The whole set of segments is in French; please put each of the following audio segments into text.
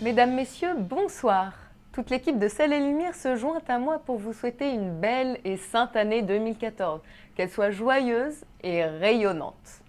Mesdames, Messieurs, bonsoir. Toute l'équipe de Sel et Lumière se joint à moi pour vous souhaiter une belle et sainte année 2014, qu'elle soit joyeuse et rayonnante.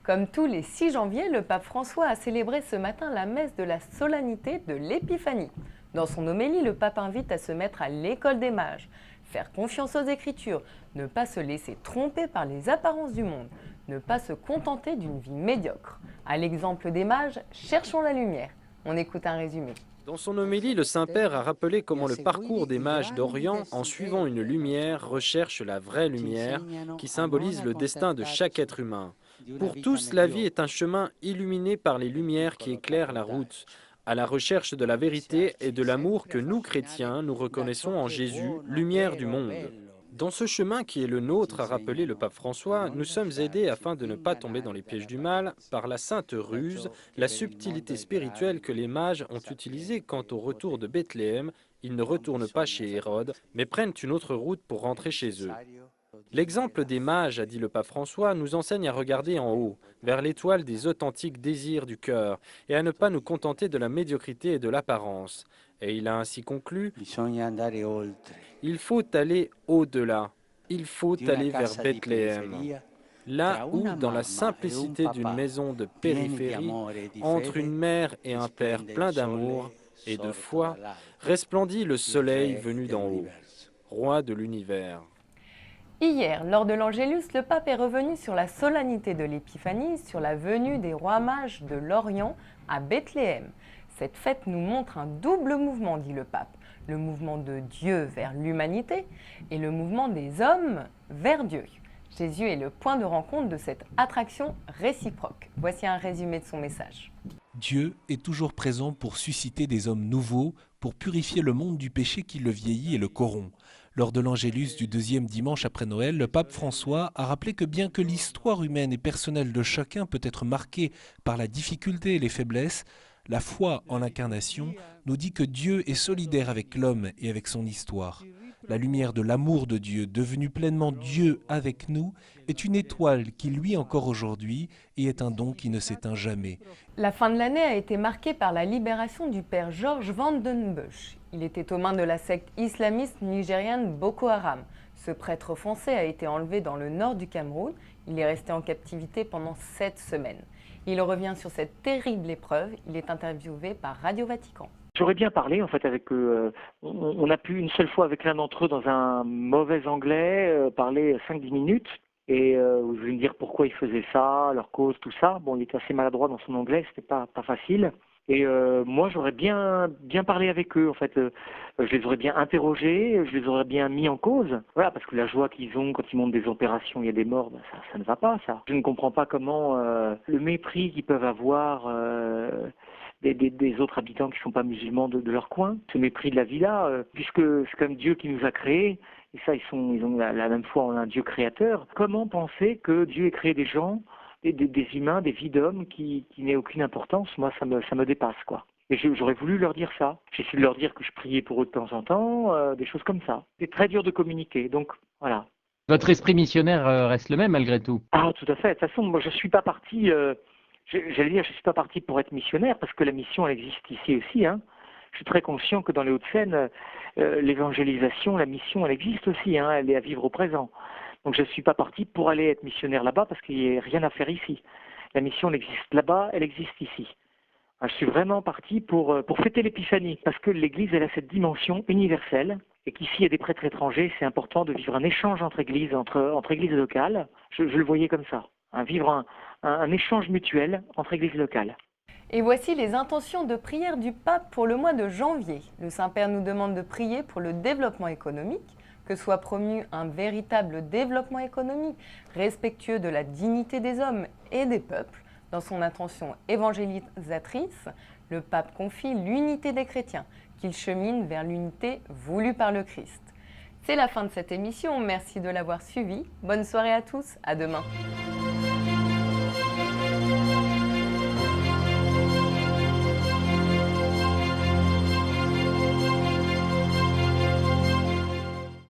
Comme tous les 6 janvier, le pape François a célébré ce matin la messe de la solennité de l'Épiphanie. Dans son homélie, le pape invite à se mettre à l'école des mages, faire confiance aux Écritures, ne pas se laisser tromper par les apparences du monde, ne pas se contenter d'une vie médiocre. À l'exemple des mages, cherchons la lumière. On écoute un résumé. Dans son homélie, le Saint-Père a rappelé comment le parcours des mages d'Orient, en suivant une lumière, recherche la vraie lumière qui symbolise le destin de chaque être humain. Pour tous, la vie est un chemin illuminé par les lumières qui éclairent la route, à la recherche de la vérité et de l'amour que nous, chrétiens, nous reconnaissons en Jésus, lumière du monde. Dans ce chemin qui est le nôtre, a rappelé le pape François, nous sommes aidés afin de ne pas tomber dans les pièges du mal par la sainte ruse, la subtilité spirituelle que les mages ont utilisée quant au retour de Bethléem. Ils ne retournent pas chez Hérode, mais prennent une autre route pour rentrer chez eux. L'exemple des mages, a dit le pape François, nous enseigne à regarder en haut, vers l'étoile des authentiques désirs du cœur, et à ne pas nous contenter de la médiocrité et de l'apparence. Et il a ainsi conclu, il faut aller au-delà, il faut aller vers Bethléem, là où, dans la simplicité d'une maison de périphérie, entre une mère et un père plein d'amour et de foi, resplendit le soleil venu d'en haut, roi de l'univers. Hier, lors de l'Angélus, le pape est revenu sur la solennité de l'Épiphanie, sur la venue des rois mages de l'Orient à Bethléem. Cette fête nous montre un double mouvement, dit le pape, le mouvement de Dieu vers l'humanité et le mouvement des hommes vers Dieu. Jésus est le point de rencontre de cette attraction réciproque. Voici un résumé de son message. Dieu est toujours présent pour susciter des hommes nouveaux, pour purifier le monde du péché qui le vieillit et le corrompt. Lors de l'Angélus du 2e dimanche après Noël, le pape François a rappelé que bien que l'histoire humaine et personnelle de chacun peut être marquée par la difficulté et les faiblesses, la foi en l'incarnation nous dit que Dieu est solidaire avec l'homme et avec son histoire. La lumière de l'amour de Dieu, devenu pleinement Dieu avec nous, est une étoile qui luit encore aujourd'hui et est un don qui ne s'éteint jamais. La fin de l'année a été marquée par la libération du père George Vandenbush. Il était aux mains de la secte islamiste nigériane Boko Haram. Ce prêtre français a été enlevé dans le nord du Cameroun. Il est resté en captivité pendant 7 semaines. Il revient sur cette terrible épreuve. Il est interviewé par Radio Vatican. J'aurais bien parlé en fait avec eux. On a pu une seule fois avec l'un d'entre eux dans un mauvais anglais parler 5-10 minutes et je vais me dire pourquoi ils faisaient ça, leur cause, tout ça. Bon, il était assez maladroit dans son anglais, c'était pas facile. Et moi, j'aurais bien parlé avec eux, en fait. Je les aurais bien interrogés, je les aurais bien mis en cause. Voilà, parce que la joie qu'ils ont quand ils montent des opérations, il y a des morts, ben ça ne va pas, ça. Je ne comprends pas comment le mépris qu'ils peuvent avoir des autres habitants qui ne sont pas musulmans de leur coin, ce mépris de la vie-là, puisque c'est comme Dieu qui nous a créés, et ça, ils ont la même foi en un Dieu créateur. Comment penser que Dieu ait créé des gens, des humains, des vies d'hommes qui n'aient aucune importance? Moi, ça me dépasse, quoi. Et j'aurais voulu leur dire ça. J'ai essayé de leur dire que je priais pour eux de temps en temps, des choses comme ça. C'est très dur de communiquer, donc voilà. Votre esprit missionnaire reste le même malgré tout. Ah, tout à fait. De toute façon, moi, je suis pas parti... J'allais dire, je suis pas parti pour être missionnaire, parce que la mission, elle existe ici aussi, hein. Je suis très conscient que dans les Hauts-de-Seine, l'évangélisation, la mission, elle existe aussi, hein. Elle est à vivre au présent. Donc je ne suis pas parti pour aller être missionnaire là-bas parce qu'il n'y a rien à faire ici. La mission, elle existe là-bas, elle existe ici. Je suis vraiment parti pour fêter l'Épiphanie, parce que l'Église, elle a cette dimension universelle, et qu'ici, il y a des prêtres étrangers, c'est important de vivre un échange entre églises, entre églises locales. Je le voyais comme ça, hein, vivre un échange mutuel entre églises locales. Et voici les intentions de prière du pape pour le mois de janvier. Le Saint-Père nous demande de prier pour le développement économique, que soit promu un véritable développement économique, respectueux de la dignité des hommes et des peuples. Dans son intention évangélisatrice, le pape confie l'unité des chrétiens, qu'ils cheminent vers l'unité voulue par le Christ. C'est la fin de cette émission, merci de l'avoir suivie. Bonne soirée à tous, à demain.